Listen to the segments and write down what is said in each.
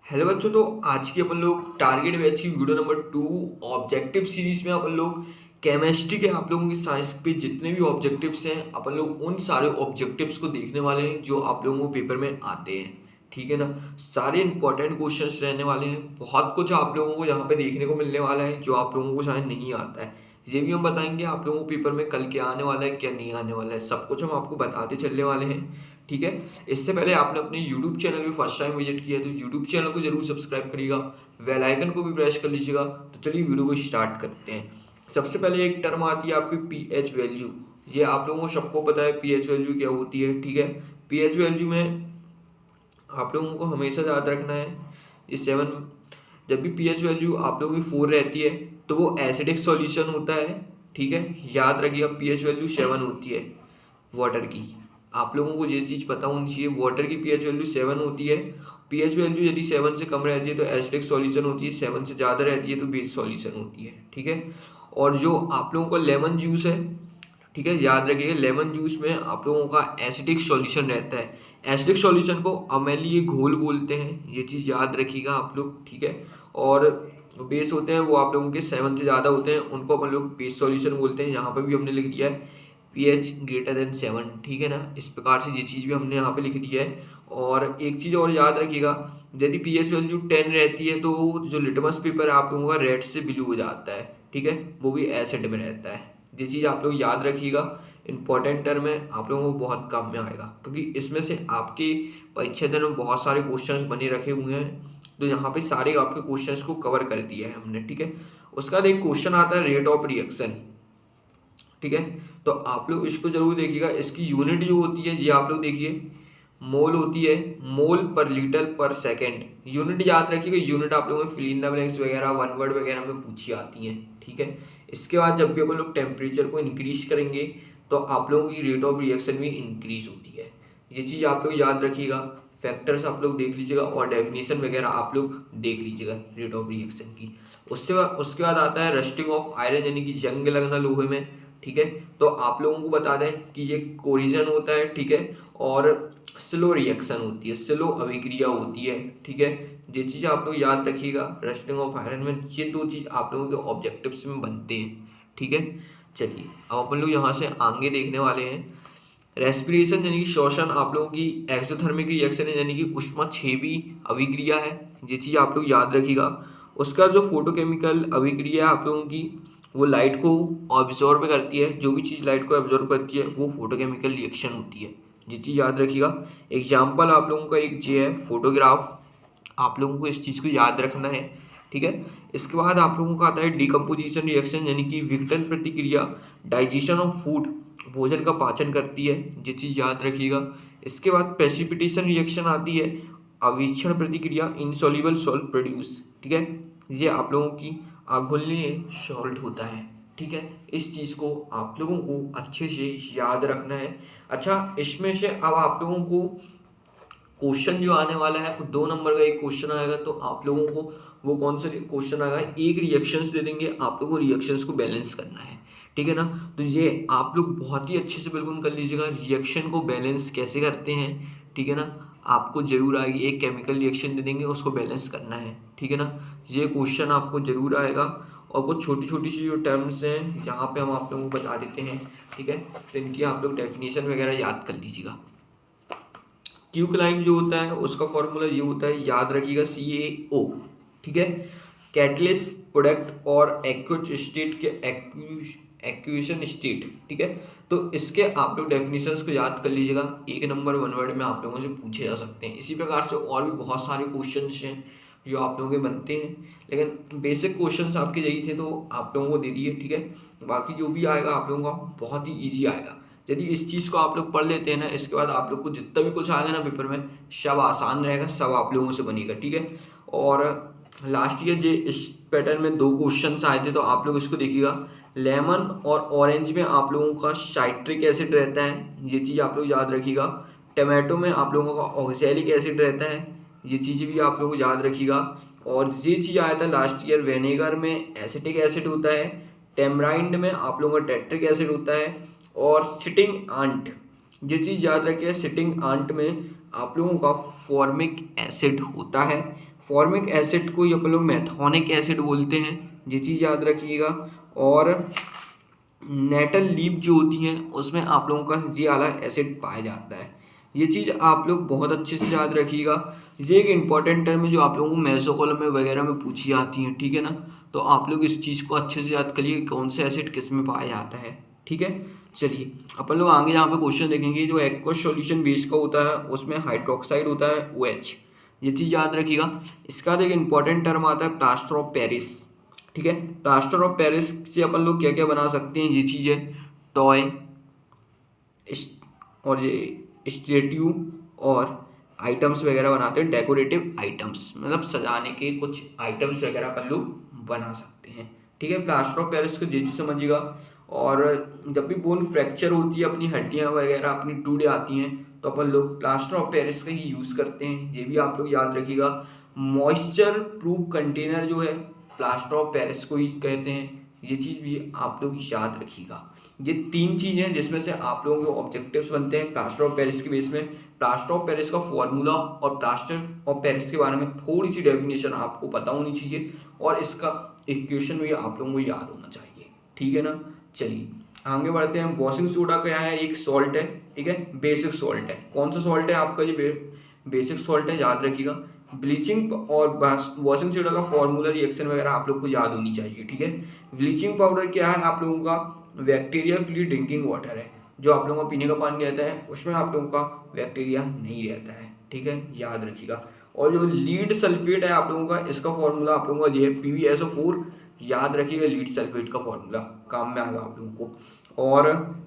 Hello बच्चों। तो आज की अपन लोग टारगेट बैच की वीडियो नंबर 2 ऑब्जेक्टिव सीरीज में अपन लोग केमिस्ट्री के आप लोगों की साइंस पे जितने भी ऑब्जेक्टिव्स हैं अपन लोग उन सारे ऑब्जेक्टिव्स को देखने वाले हैं जो आप लोगों को पेपर में आते हैं। ठीक है ना। सारे इंपॉर्टेंट क्वेश्चंस रहने वाले हैं। बहुत कुछ आप लोगों को यहाँ पे देखने को मिलने वाला है जो आप लोगों को शायद नहीं आता है। ये भी हम बताएंगे आप लोगों को पेपर में कल क्या आने वाला है क्या नहीं आने वाला है, सब कुछ हम आपको बताते चलने वाले हैं। ठीक है। इससे पहले आपने अपने यूट्यूब चैनल पे फर्स्ट टाइम विजिट किया है तो यूट्यूब चैनल को जरूर सब्सक्राइब करिएगा, बेल आइकन को भी प्रेस कर लीजिएगा। तो चलिए वीडियो को स्टार्ट करते हैं। सबसे पहले एक टर्म आती है आपकी पीएच वैल्यू। ये आप लोगों को सबको पता है पीएच वैल्यू क्या होती है। ठीक है। पीएच वैल्यू में आप लोगों को हमेशा याद रखना है ये 7, जब भी पीएच वैल्यू आप लोगों की 4 रहती है तो वो एसिडिक सॉल्यूशन होता है। ठीक है। याद रखिएगा पीएच वैल्यू 7 होती है वाटर की। आप लोगों को ये चीज़ पता होनी चाहिए, वाटर की पीएच वैल्यू 7 होती है। पीएच वैल्यू यदि 7 से कम रहती है तो एसिडिक सॉल्यूशन होती है, 7 से ज़्यादा रहती है तो बेस सॉल्यूशन होती है। ठीक है। और जो आप लोगों का लेमन जूस है, ठीक है, याद रखिए लेमन जूस में आप लोगों का एसिडिक सॉल्यूशन रहता है। एसिडिक सॉल्यूशन को अम्लीय घोल बोलते हैं, ये चीज़ याद रखिएगा आप लोग। ठीक है। और बेस होते हैं वो आप लोगों के 7 से ज़्यादा होते हैं, उनको अपन लोग बेस सॉल्यूशन बोलते हैं। यहाँ पर भी हमने लिख दिया है पीएच ग्रेटर देन 7। ठीक है ना। इस प्रकार से ये चीज़ भी हमने यहाँ पे लिख दी है। और एक चीज़ और याद रखिएगा, यदि पीएच वैल्यू 10 रहती है तो जो लिटमस पेपर आप लोगों का रेड से ब्लू हो जाता है। ठीक है। वो भी एसिड में रहता है। ये चीज़ आप लोग याद रखिएगा, इंपॉर्टेंट टर्म है, आप लोगों को बहुत काम में आएगा क्योंकि इसमें से आपके परीक्षा दिन में बहुत सारे क्वेश्चंस बने रखे हुए हैं। तो यहाँ पे सारे आपके क्वेश्चंस को कवर कर दिया है हमने। ठीक है। उसका बाद एक क्वेश्चन आता है रेट ऑफ रिएक्शन। ठीक है। तो आप लोग इसको जरूर देखिएगा। इसकी यूनिट जो होती है ये आप लोग देखिए मोल होती है, मोल पर लीटर पर सेकंड। यूनिट याद रखिएगा, यूनिट आप लोगों को फिल इन द ब्लैंक्स वगैरह वन वर्ड वगैरह में पूछी आती हैं। ठीक है। इसके बाद जब भी अपन लोग टेम्परेचर को इंक्रीज करेंगे तो आप लोगों की रेट ऑफ रिएक्शन भी इंक्रीज होती है। ये चीज़ आप लोग याद रखिएगा। फैक्टर्स आप लोग देख लीजिएगा और डेफिनेशन वगैरह आप लोग देख लीजिएगा रेट ऑफ रिएक्शन की। उसके बाद आता है रस्टिंग ऑफ आयरन, यानी कि जंग लगना लोहे में। ठीक है। तो आप लोगों को बता दें कि ये कोरिजन होता है। ठीक है। और स्लो रिएक्शन होती है, स्लो अभिक्रिया होती है। ठीक है। ये चीज़ आप लोग याद रखिएगा। रस्टिंग ऑफ आयरन में ये दो चीज़ आप लोगों के ऑब्जेक्टिव्स में बनते हैं। ठीक है। चलिए अब अपन लोग यहाँ से आगे देखने वाले हैं रेस्पिरेशन, यानी कि श्वसन आप लोगों की एक्सोथर्मिक रिएक्शन है, यानी कि ऊष्माक्षेपी अभिक्रिया है। ये चीज़ आप लोग याद रखिएगा। उसका जो फोटोकेमिकल अभिक्रिया है आप लोगों की, वो लाइट को ऑब्जॉर्व करती है। जो भी चीज़ लाइट को ऑब्जॉर्व करती है वो फोटोकेमिकल रिएक्शन होती है। ये चीज़ याद रखिएगा। एग्जाम्पल आप लोगों का एक जे है फोटोग्राफ, आप लोगों को इस चीज़ को याद रखना है। ठीक है। इसके बाद आप लोगों का आता है डिकम्पोजिशन रिएक्शन, यानी कि विघटन प्रतिक्रिया, डाइजेशन ऑफ फूड, भोजन का पाचन करती है। ये चीज़ याद रखिएगा। इसके बाद प्रेसिपिटेशन रिएक्शन आती है, अविक्षण प्रतिक्रिया, इनसॉल्युबल सॉल्ट प्रोड्यूस। ठीक है। ये आप लोगों की अघुलनीय सॉल्ट होता है। ठीक है। इस चीज़ को आप लोगों को अच्छे से याद रखना है। अच्छा, इसमें से अब आप लोगों को क्वेश्चन जो आने वाला है 2 नंबर का एक क्वेश्चन आएगा। तो आप लोगों को वो कौन सा क्वेश्चन आएगा, एक रिएक्शंस दे देंगे, आप लोगों को रिएक्शंस को बैलेंस करना है। ठीक है ना। तो ये आप लोग बहुत ही अच्छे से बिल्कुल कर लीजिएगा, रिएक्शन को बैलेंस कैसे करते हैं। ठीक है ना। आपको जरूर आएगी, एक केमिकल रिएक्शन दे देंगे उसको बैलेंस करना है। ठीक है ना। ये क्वेश्चन आपको जरूर आएगा। और कुछ छोटी छोटी सी जो टर्म्स हैं यहाँ पे हम आप लोगों को बता देते हैं। ठीक है। तो इनकी आप लोग डेफिनेशन वगैरह याद कर लीजिएगा। क्यू क्लाइम जो होता है उसका फॉर्मूला ये होता है, याद रखिएगा, CaO। ठीक है। कैटलिस्ट प्रोडक्ट और एक्यूट स्टेट के एक्यूएशन स्टेट। ठीक है। तो इसके आप लोग डेफिनेशंस को याद कर लीजिएगा, 1 नंबर 1 वर्ड में आप लोगों से पूछे जा सकते हैं। इसी प्रकार से और भी बहुत सारे क्वेश्चंस हैं जो आप लोगों के बनते हैं, लेकिन बेसिक क्वेश्चंस आपके यही थे तो आप लोगों को दे दिए। ठीक है। बाकी जो भी आएगा आप लोगों का बहुत ही ईजी आएगा। यदि इस चीज़ को आप लोग पढ़ लेते हैं ना, इसके बाद आप लोग को जितना भी कुछ आएगा ना पेपर में सब आसान रहेगा, सब आप लोगों से बनेगा। ठीक है। और लास्ट ईयर जो इस पैटर्न में 2 क्वेश्चंस आए थे तो आप लोग इसको देखिएगा। लेमन और ऑरेंज में आप लोगों का साइट्रिक एसिड रहता है, ये चीज़ आप लोग याद रखिएगा। टमाटो में आप लोगों का ऑक्सैलिक एसिड रहता है, ये चीज़ भी आप लोग याद रखिएगा। और ये चीज़ आया था लास्ट ईयर, विनेगर में एसिटिक एसिड होता है, टेमराइंड में आप लोगों का टेट्रिक एसिड होता है। और सिटिंग आंट, ये चीज़ याद रखिए, सिटिंग आंट में आप लोगों का फॉर्मिक एसिड होता है। फॉर्मिक एसिड को ये अपन लोग मैथोनिक एसिड बोलते हैं, ये चीज़ याद रखिएगा। और नेटल लीफ जो होती हैं उसमें आप लोगों का ये वाला एसिड पाया जाता है। ये चीज़ आप लोग बहुत अच्छे से याद रखिएगा। ये एक इम्पॉर्टेंट टर्म है जो आप लोगों को मेसो कॉलम में वगैरह में पूछी जाती है, ठीक है ना। तो आप लोग इस चीज़ को अच्छे से याद करिए, कौन सा एसिड किस में पाया जाता है, ठीक है। चलिए अपन लोग आगे यहाँ पे क्वेश्चन देखेंगे। जो एक्वस सॉल्यूशन बेस का होता है उसमें हाइड्रोक्साइड होता है OH, ये चीज़ याद रखिएगा। इसका एक इम्पॉर्टेंट टर्म आता है प्लास्टर ऑफ पेरिस, ठीक है। प्लास्टर ऑफ पेरिस से अपन लोग क्या क्या बना सकते हैं, ये चीज़ है टॉय और ये स्टेट्यू और आइटम्स वगैरह बनाते हैं, डेकोरेटिव आइटम्स, मतलब सजाने के कुछ आइटम्स वगैरह अपन लोग बना सकते हैं, ठीक है। प्लास्टर ऑफ पेरिस को ये चीज़ समझिएगा। और जब भी बोन फ्रैक्चर होती है, अपनी हड्डियाँ वगैरह अपनी टूट जाती हैं, तो अपन लोग प्लास्टर ऑफ पेरिस का ही यूज़ करते हैं, ये भी आप लोग याद रखिएगा। मॉइस्चर प्रूफ कंटेनर जो है प्लास्टर ऑफ पेरिस को ही कहते हैं, ये चीज़ भी आप लोग याद रखिएगा। ये 3 चीज़ें हैं जिसमें से आप लोगों के ऑब्जेक्टिव्स बनते हैं प्लास्टर ऑफ पेरिस के बेस में। प्लास्टर ऑफ पेरिस का फॉर्मूला और प्लास्टर ऑफ पेरिस के बारे में थोड़ी सी डेफिनेशन आपको पता होनी चाहिए, और इसका इक्वेशन भी आप लोगों को याद होना चाहिए, ठीक है ना। चलिए आगे बढ़ते हैं। वॉशिंग सोडा क्या है, एक सॉल्ट है, ठीक है, बेसिक सॉल्ट है। कौन सा सॉल्ट है आपका, ये बेसिक सॉल्ट है, याद रखिएगा। ब्लीचिंग और वॉशिंग सोडा का फॉर्मूला रिएक्शन वगैरह आप लोग को याद होनी चाहिए, ठीक है। ब्लीचिंग पाउडर क्या है आप लोगों का, बैक्टीरिया फ्री ड्रिंकिंग वाटर है, जो आप लोगों का पीने का पानी रहता है उसमें आप लोगों का बैक्टीरिया नहीं रहता है, ठीक है, याद रखिएगा। और जो लीड सल्फेट है आप लोगों का, इसका फॉर्मूला आप लोगों का ये है PbSO4, याद रखिएगा। लीड सल्फेट का फॉर्मूला काम में आएगा आप लोगों को। और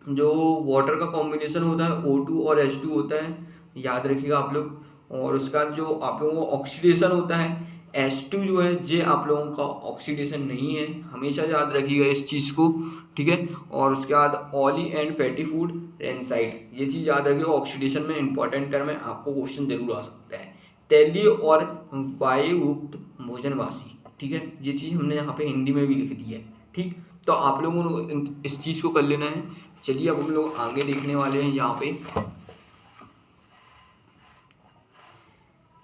जो वाटर का कॉम्बिनेशन होता है O2 और H2 होता है, याद रखिएगा आप लोग। और उसका जो आप लोगों का ऑक्सीडेशन होता है H2 जो है, ये आप लोगों का ऑक्सीडेशन नहीं है, हमेशा याद रखिएगा इस चीज़ को, ठीक है। और उसके बाद ऑयली एंड फैटी फूड रेंसाइड, ये चीज़ याद रखिएगा, ऑक्सीडेशन में इंपॉर्टेंट टर्म है, आपको क्वेश्चन जरूर आ सकता है। तैलीय और वायुयुक्त भोजनवासी, ठीक है, ये चीज़ हमने यहाँ पे हिंदी में भी लिख दी है, ठीक। तो आप लोगों को इस चीज़ को कर लेना है। चलिए अब हम लोग आगे देखने वाले हैं यहाँ पे।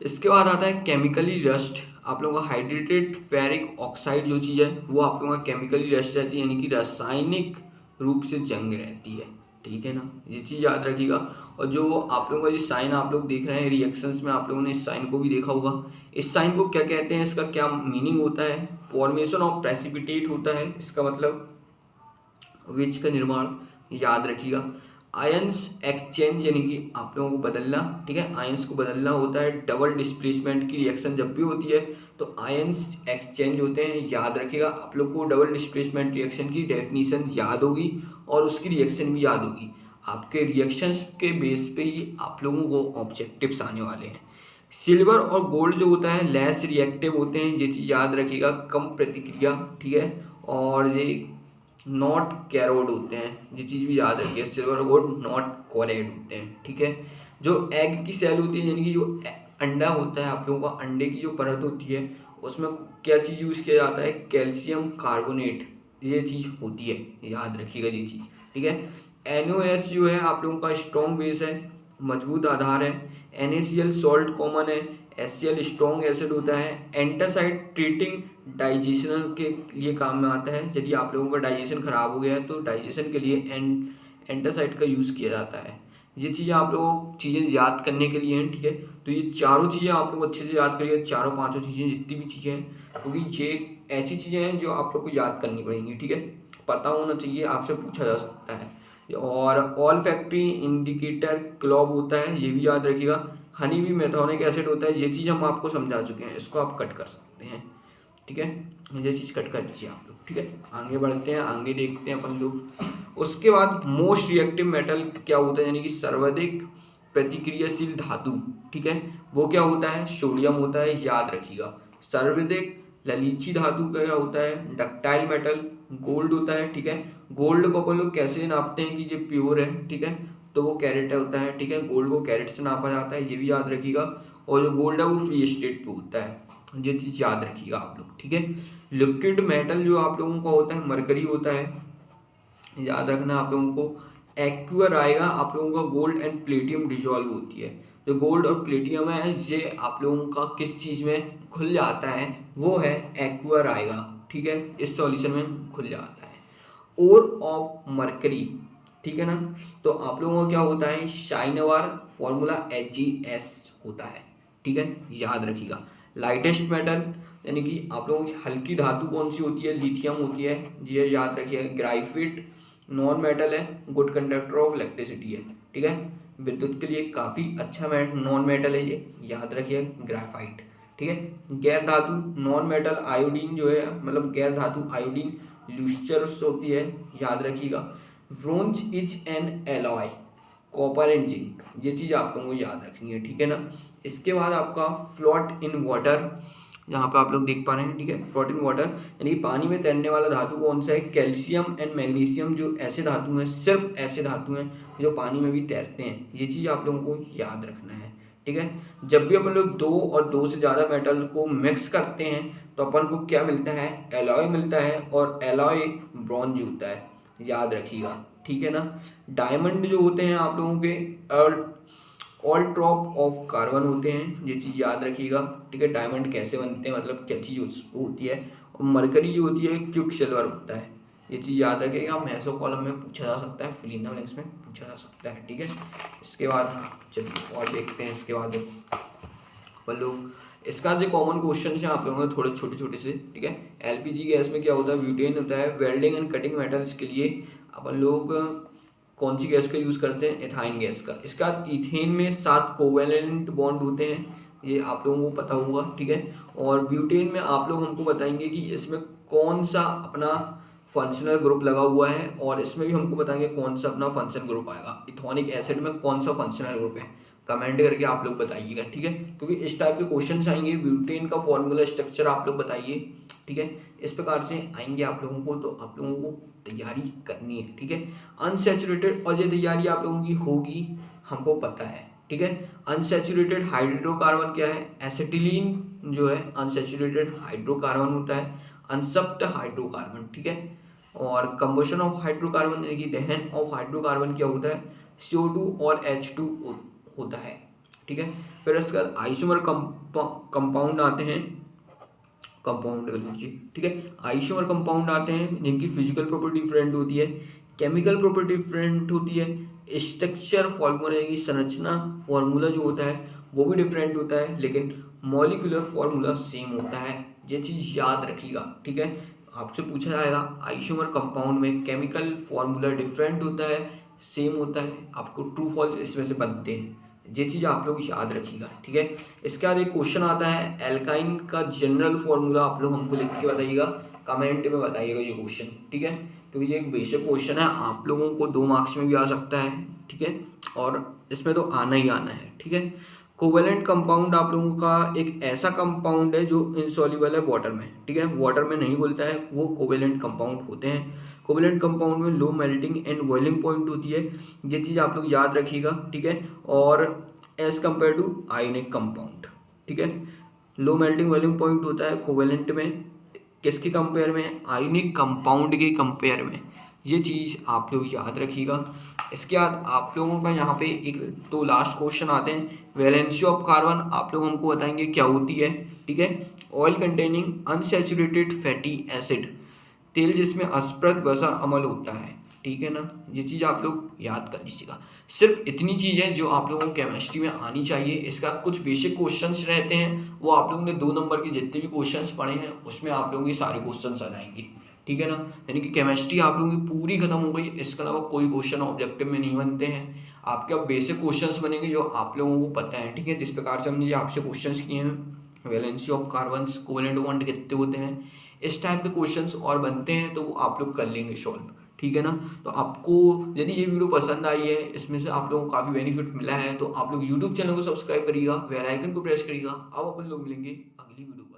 इसके बाद आता है केमिकली रस्ट। आप लोगों का हाइड्रेटेड फेरिक ऑक्साइड जो चीज़ है वो आप लोगों का केमिकली रस्ट रहती है, यानी कि रासायनिक रूप से जंग रहती है, ठीक है ना, ये चीज़ याद रखिएगा। और जो आप लोगों का ये साइन आप लोग देख रहे हैं रिएक्शंस में, आप लोगों ने इस साइन को भी देखा होगा। इस साइन को क्या कहते हैं, इसका क्या मीनिंग होता है, फॉर्मेशन ऑफ प्रेसिपिटेट होता है इसका मतलब, विच का निर्माण, याद रखिएगा। आयंस एक्सचेंज यानी कि आप लोगों को बदलना, ठीक है, आयंस को बदलना होता है। डबल डिस्प्लेसमेंट की रिएक्शन जब भी होती है तो आयंस एक्सचेंज होते हैं, याद रखिएगा। आप लोग को डबल डिस्प्लेसमेंट रिएक्शन की डेफिनेशन याद होगी और उसकी रिएक्शन भी याद होगी। आपके रिएक्शंस के बेस पे ही आप लोगों को ऑब्जेक्टिव्स आने वाले हैं। सिल्वर और गोल्ड जो होता है लेस रिएक्टिव होते हैं, ये चीज़ याद रखिएगा, कम प्रतिक्रिया, ठीक है। और ये नॉट कैरोड होते हैं, ये चीज़ भी याद रखिए, सिल्वर गोल्ड नॉट कोरेड होते हैं, ठीक है। जो एग की सेल होती है, यानी कि जो अंडा होता है आप लोगों का, अंडे की जो परत होती है उसमें क्या चीज़ यूज़ किया जाता है, कैल्शियम कार्बोनेट, ये चीज़ होती है, याद रखिएगा ये चीज़, ठीक है। NaOH जो है आप लोगों का स्ट्रॉन्ग बेस है, मजबूत आधार है। NaCl सॉल्ट कॉमन है। HCl स्ट्रॉन्ग एसिड होता है। एंटासाइड ट्रीटिंग डाइजेशन के लिए काम में आता है, यदि आप लोगों का डाइजेशन खराब हो गया है तो डाइजेशन के लिए एंटासाइड का यूज़ किया जाता है। ये चीज़ें आप लोगों को चीज़ें याद करने के लिए हैं, ठीक है। तो ये चारों चीज़ें आप लोग अच्छे से याद करिए, चारों पांचों चीज़ें जितनी भी चीज़ें हैं, क्योंकि ये ऐसी चीज़ें हैं जो आप लोग को याद करनी पड़ेंगी, ठीक है, पता होना चाहिए, आपसे पूछा जा सकता है। और ऑल फैक्ट्री इंडिकेटर क्लॉब होता है, ये भी याद रखिएगा। हनी भी मेथोनिक एसिड होता है, ये चीज़ हम आपको समझा चुके हैं, इसको आप कट कर सकते हैं, ठीक है, ये चीज़ कट कर दीजिए आप लोग, ठीक है। आगे बढ़ते हैं, आगे देखते हैं अपन लोग। उसके बाद मोस्ट रिएक्टिव मेटल क्या होता है, यानी कि सर्वाधिक प्रतिक्रियाशील धातु, ठीक है, वो क्या होता है, सोडियम होता है, याद रखिएगा। सर्वाधिक ललीची धातु क्या होता है, डक्टाइल मेटल, गोल्ड होता है, ठीक है। गोल्ड को अपन लोग कैसे नापते हैं कि ये प्योर है, ठीक है, तो वो कैरेट होता है, ठीक है, गोल्ड को कैरेट से नापा जाता है, ये भी याद रखिएगा। और जो गोल्ड है वो फ्री स्टेट पे होता है, ये चीज़ याद रखिएगा आप लोग, ठीक है। लिक्विड मेटल जो आप लोगों का होता है मरकरी होता है, याद रखना आप लोगों को। एक्वा आएगा आप लोगों का, गोल्ड एंड प्लेटियम डिजॉल्व होती है। जो गोल्ड और प्लेटियम है ये आप लोगों का किस चीज़ में खुल जाता है, वो है एक्वार आएगा, ठीक है, इस सॉल्यूशन में खुल जाता है। ओर ऑफ मरकरी, ठीक है ना, तो आप लोगों का क्या होता है, शाइनवार, फॉर्मूला HgS होता है, ठीक है, याद रखिएगा। लाइटेस्ट मेटल यानी कि आप लोगों की हल्की धातु कौन सी होती है, लिथियम होती है, ये याद रखिएगा। ग्राफाइट नॉन मेटल है, गुड कंडक्टर ऑफ इलेक्ट्रिसिटी है, ठीक है, विद्युत के लिए काफ़ी अच्छा नॉन मेटल है ये, याद रखिए ग्राफाइट, ठीक है। गैर धातु नॉन मेटल आयोडीन जो है, मतलब गैर धातु आयोडीन लूस्टर्स होती है, याद रखिएगा। Bronze is an alloy, copper and zinc, ये चीज़ आप लोगों को याद रखनी है, ठीक है ना। इसके बाद आपका फ्लोट इन वाटर, यहाँ पे आप लोग देख पा रहे हैं, ठीक है, फ्लोट इन वाटर यानी कि पानी में तैरने वाला धातु कौन सा है, कैल्शियम एंड मैग्नीशियम, जो ऐसे धातु हैं, सिर्फ ऐसे धातु हैं जो पानी में भी तैरते हैं, ये चीज़ आप लोगों को याद रखना है, ठीक है। जब भी अपन लोग दो और दो से ज़्यादा मेटल को मिक्स करते हैं तो अपन को क्या मिलता है, एलॉय मिलता है, और एलॉय ब्रॉन्ज होता है, याद रखिएगा, ठीक है ना। डायमंड जो होते हैं आप लोगों के ऑल ड्रॉप ऑफ कार्बन होते हैं, ये चीज़ याद रखिएगा, ठीक है। डायमंड कैसे बनते हैं, मतलब क्या चीज़ होती है। और मरकरी जो होती है क्विक सिल्वर होता है, ये चीज़ याद रखिएगा। मैसो कॉलम में पूछा जा सकता है, फिल इन द ब्लैंक्स में पूछा जा सकता है, ठीक है। इसके बाद चलिए और देखते हैं, इसके बाद अपन लोग इसका जो कॉमन क्वेश्चन है आप लोगों को थोड़े छोटे छोटे से, ठीक है। LPG गैस में क्या होता है, ब्यूटेन होता है। वेल्डिंग एंड कटिंग मेटल्स के लिए अपन लोग कौन सी गैस का यूज़ करते हैं, एथाइन गैस का। इसका इथेन में 7 कोवेलेंट बॉन्ड होते हैं, ये आप लोगों को पता होगा, ठीक है। और ब्यूटेन में आप लोग हमको बताएंगे कि इसमें कौन सा अपना फंक्शनल ग्रुप लगा हुआ है, और इसमें भी हमको बताएंगे कौन सा अपना फंक्शनल ग्रुप आएगा। इथोनिक एसिड में कौन सा फंक्शनल ग्रुप है, कमेंट करके आप लोग बताइएगा, ठीक है, क्योंकि इस टाइप के क्वेश्चन आएंगे। ब्यूटेन का फॉर्मूला स्ट्रक्चर आप लोग बताइए, ठीक है, इस प्रकार से आएंगे आप लोगों को, तो आप लोगों को तैयारी करनी है, ठीक है। अनसैचुरेटेड, और ये तैयारी आप लोगों की होगी, हमको पता है, ठीक है। अनसैचुरेटेड हाइड्रोकार्बन क्या है, एसिटिलीन जो है अनसैचुरेटेड हाइड्रोकार्बन होता है, अनसप्त हाइड्रोकार्बन, ठीक है। और कंबशन ऑफ हाइड्रोकार्बन यानी कि दहन ऑफ हाइड्रोकार्बन क्या होता है, CO2 और H2 होता है, ठीक है। फिर इसके बाद आइसोमर कंपाउंड आते हैं, कंपाउंड कर लीजिए, ठीक है। आइसोमर कंपाउंड आते हैं जिनकी फिजिकल प्रॉपर्टी डिफरेंट होती है, केमिकल प्रॉपर्टी डिफरेंट होती है, स्ट्रक्चर फॉर्मूला की संरचना फॉर्मूला जो होता है वो भी डिफरेंट होता है, लेकिन मॉलिक्यूलर फॉर्मूला सेम होता है, ये चीज़ याद रखिएगा, ठीक है। आपसे पूछा जाएगा आइसोमर कंपाउंड में केमिकल फॉर्मूला डिफरेंट होता है, सेम होता है, आपको ट्रू फॉल्स इसमें से बनते हैं, ये चीज़ आप लोग याद रखिएगा, ठीक है। इसके बाद एक क्वेश्चन आता है एल्काइन का जनरल फॉर्मूला, आप लोग हमको लिख के बताइएगा, कमेंट में बताइएगा ये क्वेश्चन, ठीक है, क्योंकि ये एक बेसिक क्वेश्चन है, आप लोगों को 2 मार्क्स में भी आ सकता है, ठीक है, और इसमें तो आना ही आना है, ठीक है। कोवेलेंट कंपाउंड आप लोगों का एक ऐसा कंपाउंड है जो इनसॉल्युबल है वाटर में, ठीक है, वाटर में नहीं घुलता है, वो कोवेलेंट कंपाउंड होते हैं। कोवेलेंट कंपाउंड में low melting and boiling point होती है, ये चीज़ आप लोग याद रखिएगा, ठीक है। और as compared to ionic compound, ठीक है, लो मेल्टिंग बॉइलिंग पॉइंट होता है कोवेलेंट में, किसके कंपेयर में, आयोनिक कंपाउंड के कंपेयर में, ये चीज़ आप लोग याद रखिएगा। इसके बाद आप लोगों का यहाँ पे एक तो लास्ट क्वेश्चन आते हैं, वैलेंसी ऑफ कार्बन आप लोग हमको बताएंगे क्या होती है, ठीक है। Oil containing unsaturated fatty acid, तेल जिसमें अस्पर्द वसा अम्ल होता है, ठीक है ना, ये चीज़ आप लोग याद कर लीजिएगा। सिर्फ इतनी चीज़ें जो आप लोगों को केमिस्ट्री में आनी चाहिए। इसका कुछ बेसिक क्वेश्चंस रहते हैं, वो आप लोगों ने 2 नंबर के जितने भी क्वेश्चंस पढ़े हैं उसमें आप लोगों के सारे क्वेश्चंस आ जाएंगे, ठीक है ना। यानी कि केमिस्ट्री आप लोगों की पूरी खत्म हो गई, इसके अलावा कोई क्वेश्चन ऑब्जेक्टिव में नहीं बनते हैं, आपके अब बेसिक क्वेश्चंस बनेंगे जो आप लोगों को पता है, ठीक है। जिस प्रकार से हमने आपसे क्वेश्चंस किए हैं, valency of carbons, covalent bond कितने होते हैं, इस टाइप के क्वेश्चंस और बनते हैं, तो वो आप लोग कर लेंगे सॉल्व, ठीक है ना। तो आपको यदि ये वीडियो पसंद आई है, इसमें से आप लोगों को काफ़ी बेनिफिट मिला है, तो आप लोग यूट्यूब चैनल को सब्सक्राइब करिएगा, बेल आइकन को प्रेस करिएगा। अब अपन लोग मिलेंगे अगली वीडियो पर।